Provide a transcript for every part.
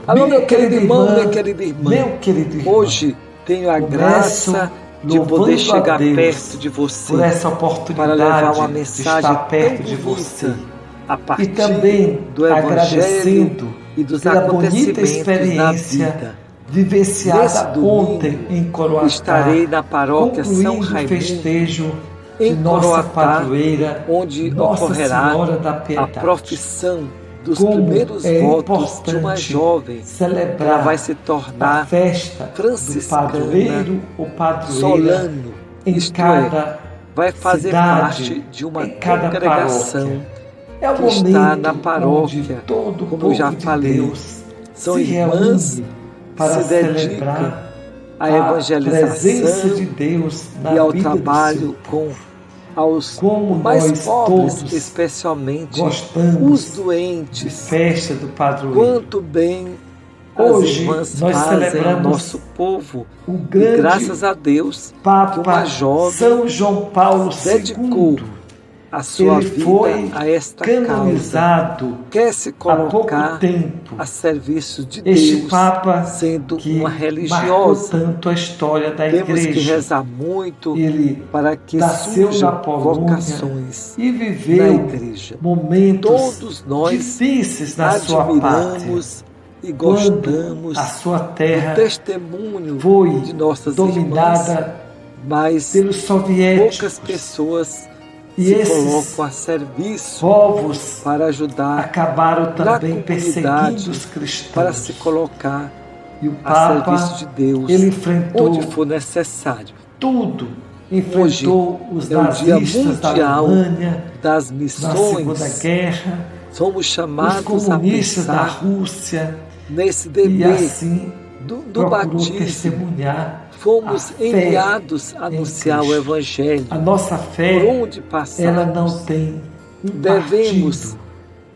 Alô, meu querido irmão, minha querida irmã. Meu querido irmão, Hoje tenho a graça de poder chegar perto de você por essa para oportunidade levar uma de mensagem estar perto tão de você bonita a e partir também do Evangelho agradecendo e dos pela bonita acontecimentos na experiência vida. vivenciada Nesse ontem domingo em Coroatá, estarei na paróquia São concluindo o Raimundo, festejo de em nossa Coroatá, padroeira, onde Nossa ocorrerá Senhora da a Piedade. profissão dos Como primeiros é votos de uma importante jovem. Ela celebrar vai se a tornar festa do franciscana, padroeiro ou padroeira solano, em isto é, cada vai fazer cidade, parte de uma em cada congregação paróquia. É o que está na momento paróquia, onde todo o como eu já povo de falei. Deus São se irmãs reúne que para se dedicam celebrar à a presença evangelização de Deus na e ao vida do seu trabalho povo. aos Como mais nós pobres, todos especialmente gostamos os de doentes. festa do padroeiro. Quanto bem as Hoje irmãs nós fazem ao celebramos nosso povo. o E grande graças a Deus que Papa uma jovem São João Paulo dedicou II. a sua Ele vida foi a esta causa. canonizado Quer se há pouco colocar tempo. a serviço de Este Deus, Papa sendo que uma marcou religiosa. tanto a história da Temos que igreja. rezar muito Ele para que nasceu na surjam Polônia vocações e na viveu igreja. momentos Todos nós difíceis na sua pátria, admiramos e quando gostamos a sua do terra testemunho foi de nossas dominada irmãs, mas pelos soviéticos. poucas pessoas E se esses colocam a serviço povos para ajudar acabaram na também perseguindo comunidade, os cristãos. para se colocar E o a Papa, serviço de Deus, ele enfrentou onde for necessário. tudo. Enfrentou os é o Dia nazistas da Mundial Alemanha das na Missões. Segunda Guerra, Somos os chamados a comunistas da pensar Rússia, nesse e dever assim do procurou batismo. testemunhar Fomos a fé enviados a em anunciar o Cristo. Evangelho. A nossa Por fé, onde ela passarmos, não tem um devemos partido.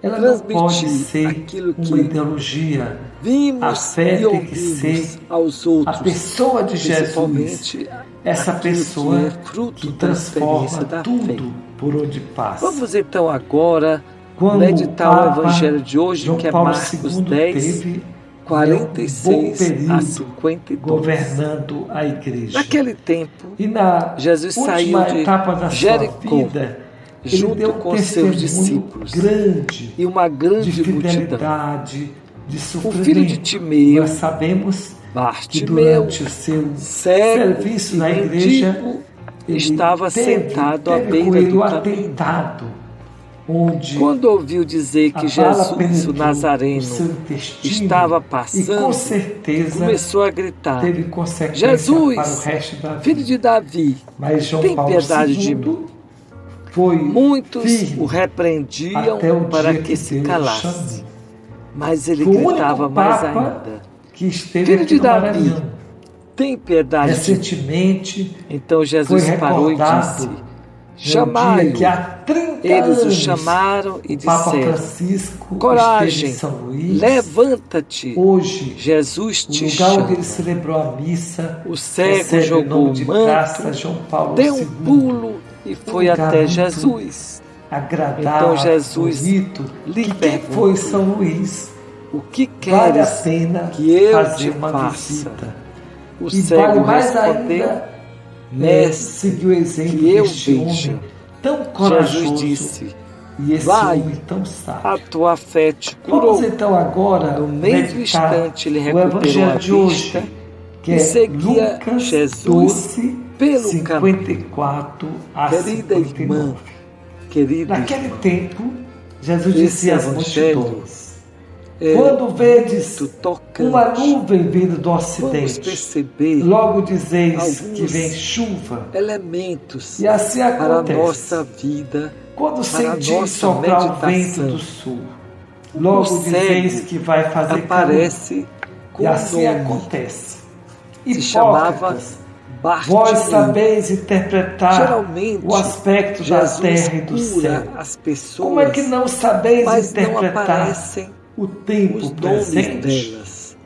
Ela não pode transmitir ser aquilo uma que ideologia. A vimos fé e tem que ouvimos ser aos a outros, pessoa de Jesus, principalmente essa aquilo pessoa que é fruto que da transforma experiência da fé. tudo por onde passa. Vamos então agora Quando meditar o Papa Evangelho de hoje, João que é Paulo Marcos II 10, teve 46 um a bom período 52. governando a igreja. Naquele tempo, E na Jesus saiu última de etapa da Jericó, sua vida, ele junto deu com um seus testemunho discípulos grande e uma de grande multidão. fidelidade, de O sofrimento. filho de Timeu, Nós sabemos que Bartimeu, durante o seu cego serviço e na igreja, mendigo, ele estava sentado à teve beira com ele do um caminho. atentado, onde Quando ouviu dizer que a bala Jesus, o penetrou o Nazareno, seu intestino estava e com passando, certeza começou a gritar: teve consequência para o Jesus, resto da filho vida. de Davi, Mas João tem Paulo piedade de II mim. foi Muitos firme o repreendiam até o para dia que se Deus o calasse, chamou. mas ele Foi o gritava único mais Papa ainda: que esteve Filho aqui de no Davi, Maranhão. tem piedade de mim. Recentemente Então foi Jesus parou e recordado disse: no dia chamai-o. que há 30 Eles o anos chamaram e o Papa disseram: Francisco coragem, esteve em São Luís. levanta-te, Hoje, Jesus o te lugar onde chama. ele celebrou a missa, O cego recebe o jogou nome o de Praça manto, João Paulo deu um II. pulo e foi lugar até muito Jesus. Agradável, Então Jesus bonito, lhe que quem perguntou: foi São Luís, O que vale a queres pena que eu fazer te uma faça? visita. O E cego vale mais respondeu: ainda Mestre, seguir o exemplo que eu deste veja. homem tão corajoso Jesus disse: e esse vai, homem tão sábio. a tua fé te curou. Vamos então agora No mesmo meditar instante ele o recuperou a Evangelho de vista hoje, que e é seguia Lucas Jesus 12, pelo 54 a Querida 59. irmã, querido Naquele irmão, tempo, Jesus esse dizia às evangelho multidões: é quando vedes muito tocante. uma nuvem vindo do Vamos ocidente, perceber logo dizeis alguns que vem chuva. elementos E assim para a acontece. nossa vida, Quando para a sentis nossa soprar o vento meditação. do sul, logo O dizeis cego que vai fazer calor. aparece com E o assim nome. acontece. Se chamava Hipócritas, Bartimeu. vós sabeis interpretar Geralmente, o aspecto da Jesus terra e do cura céu. as pessoas, Como é que não sabeis mas não interpretar aparecem o tempo os nomes presente? delas.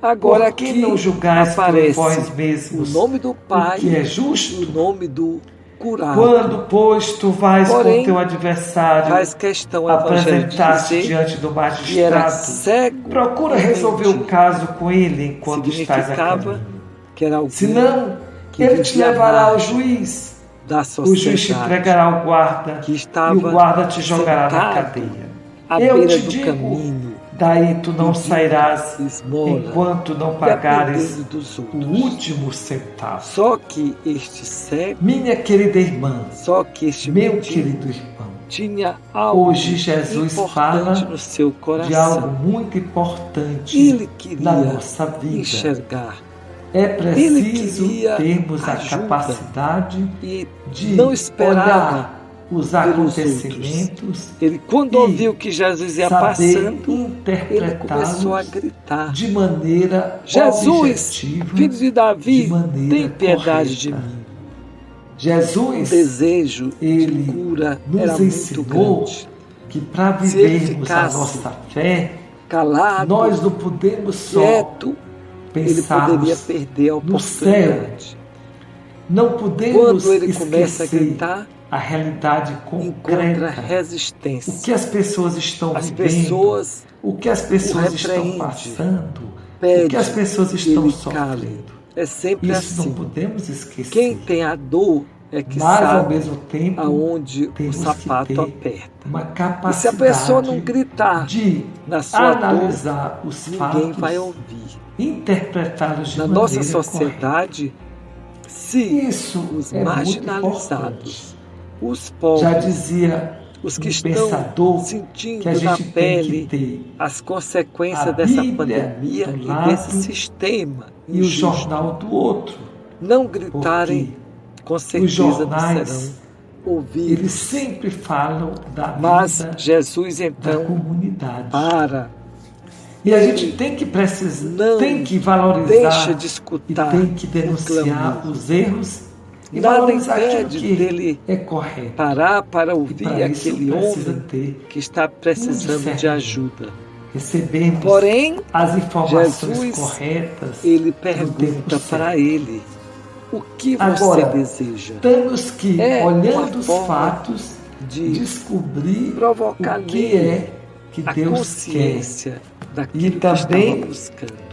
Agora Por que aqui não julgais por aparece vós o mesmos nome do Pai, o que é justo? o nome do curado. Quando, pois, tu vais Porém, com teu adversário faz questão o Evangelho de apresentar-se dizer diante do que era magistrado, cego procura e resolver o mendigo. caso com ele enquanto estás a Significava caminho. que era alguém Senão, que ele te vivia à levará ao margem juiz. da O juiz te sociedade, entregará ao guarda que e o estava guarda te jogará na sentado cadeia. à Eu beira te do digo, caminho, daí tu não pedindo sairás esmola enquanto não e pagares dependendo dos o outros. último centavo. Só que este cego, Minha querida irmã, só que este meu mendigo querido irmão, tinha algo hoje Jesus importante fala no seu de algo coração. muito importante Ele na queria nossa vida. enxergar É Ele preciso queria termos a ajuda capacidade e de não esperava olhar os pelos acontecimentos Ele, quando e ouviu que Jesus ia saber passando, ele começou a interpretá-los gritar: de maneira Jesus, objetiva, filho de Davi, de maneira tem piedade de correta. mim. O Jesus, desejo de ele cura nos era muito ensinou grande. que para Se ele vivermos a ficasse nossa fé, Calado, nós não podemos só quieto, ele poderia pensarmos perder a no céu. oportunidade. Não podemos Quando ele começa a esquecer gritar, a realidade encontra concreta. resistência. O que as pessoas estão As vivendo, pessoas o que as pessoas o estão repreende, passando, o pede que as pessoas que estão ele sofrendo. cale. É sempre Isso assim. não podemos esquecer. Quem tem a dor é que Mas, ao sabe mesmo tempo, aonde o temos sapato que ter aperta. uma E se a capacidade pessoa não gritar de na sua dor, analisar os ninguém fatos, vai ouvir. interpretá-los de Na maneira nossa sociedade, se Isso os é muito marginalizados, os já pobres, dizia os que um estão pensador sentindo que a na gente tem pele que ter as consequências a dessa Bíblia pandemia do e lado desse sistema e o injusto, jornal do outro, não gritarem, com os certeza não jornais serão eles ouvidos. sempre falam da Mas vida Jesus da então comunidade. para, E a gente tem que precisar, não tem que deixa valorizar de e escutar tem que o denunciar clamor. os erros e Nada valorizar aquilo impede que dele é correto. parar para E ouvir para isso aquele precisa homem ter que está precisando de discernimento. ajuda. Recebemos Porém, as informações Jesus, corretas. ele no tempo pergunta certo. para ele: o que você Agora, deseja? temos que, É olhando uma os forma fatos, de descobrir provocar o que nele é que a Deus quer. consciência daquilo E que também estava buscando.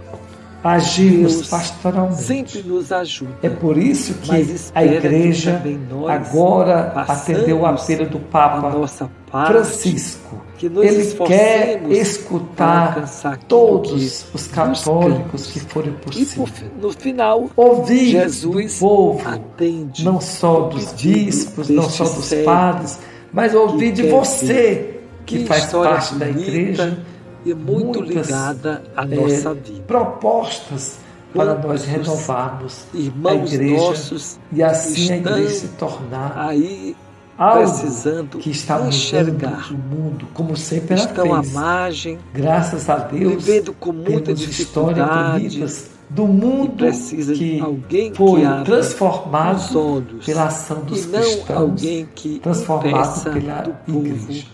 Agirmos Deus pastoralmente. sempre nos ajuda. É por isso Mas que espera a igreja que também nós agora façamos atendeu o apelo do a Papa nossa parte, Francisco. que nos Ele quer esforcemos para escutar alcançar aquilo todos que os católicos buscamos. que forem E possível. no final, Ouvir Jesus do povo, atende não só o dos pedido bispos, não deste só dos cego padres, mas ouvir de quer você, que que faz história parte da bonita igreja, e muito muitas, ligada à nossa vida. propostas para Quantos nós renovarmos a irmãos igreja nossos e assim a estão igreja se tornar aí algo precisando que está enxergar, mudando o mundo, como sempre ela estão à fez. margem, Graças a Deus, vivendo com muita temos histórias dificuldade bonitas do e mundo precisa de que alguém foi que abra os transformado olhos pela ação e dos não cristãos, alguém que transformado impeça pela do povo igreja.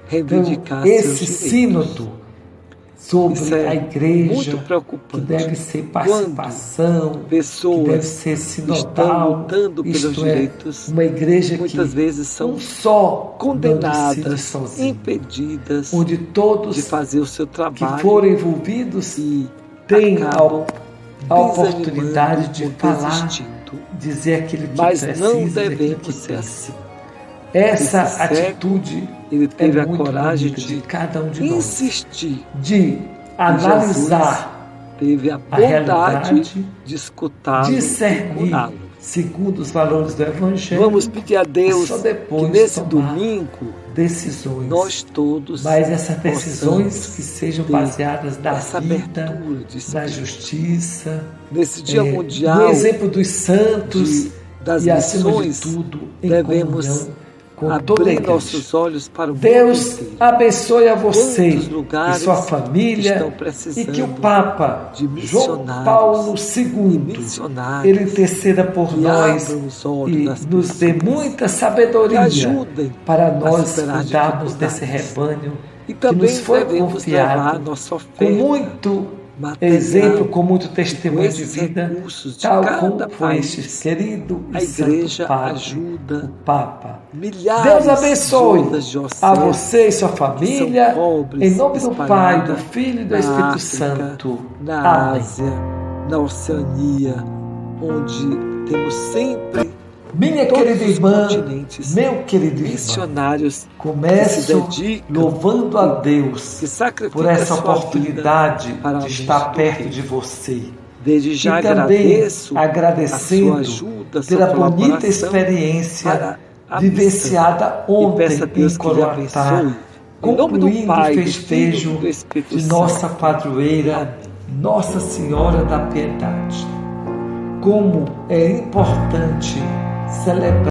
reivindicar Então, seus esse direitos. sínodo sobre Isso é a igreja, muito que preocupante. deve ser participação, que deve Pessoas ser estão sinodal, lutando pelos isto direitos, uma igreja muitas que vezes são não só não decide condenadas, sozinha, impedidas onde todos de fazer o seu que trabalho foram envolvidos e têm acabam a oportunidade de ou falar, desistindo. dizer aquilo que Mas precisa, não aquilo que devemos ser pensa. assim. Essa Esse cego, atitude Ele teve é a muito coragem bonita de de cada um de nós, insistir. de analisar Teve a a bondade realidade, de escutá-lo e discernir curá-lo. segundo os valores do Evangelho. Vamos pedir a Deus só que depois nesse tomar domingo decisões, nós todos mas essas decisões possamos que sejam ter baseadas na essa vida, abertura de na espírito. justiça, Nesse dia no mundial exemplo dos santos das e, acima de missões, tudo, em devemos comunhão com toda a abrir igreja. nossos olhos para o mundo Deus inteiro. abençoe a você Quantos e lugares sua família estão e precisando que o Papa de João missionários Paulo e II missionários ele interceda por que nós abram os olhos e das nos dê pessoas, muita que sabedoria ajudem para nós superar cuidarmos desse dificuldades. rebanho E que também nos foi devemos levar confiado nossa com oferta muito material, exemplo com muito com testemunho de esses vida, recursos de tal cada como foi este país, querido a e igreja santo Padre, ajuda o Papa. milhares Deus de abençoe outras a dioceses você e sua que são família, pobres, em nome do Pai, do espalhadas Filho e do na Espírito África, Santo. na Amém. Ásia, na Oceania, onde temos sempre Minha todos querida os irmã, continentes meu querido irmão, missionários que se começo dedicam, louvando a Deus que sacrificam por essa a sua oportunidade vida para de a luz estar do perto reino. de você. Desde já E também agradeço a sua agradecendo ajuda, a sua pela bonita colaboração experiência para a vivenciada missão. E peço a ontem Deus em que lhe Coroatá, abençoe. Em nome do concluindo o Pai, do Filho e festejo do Espírito de nossa Santo. padroeira, Amém. Nossa Senhora da Piedade. Como é importante celebrar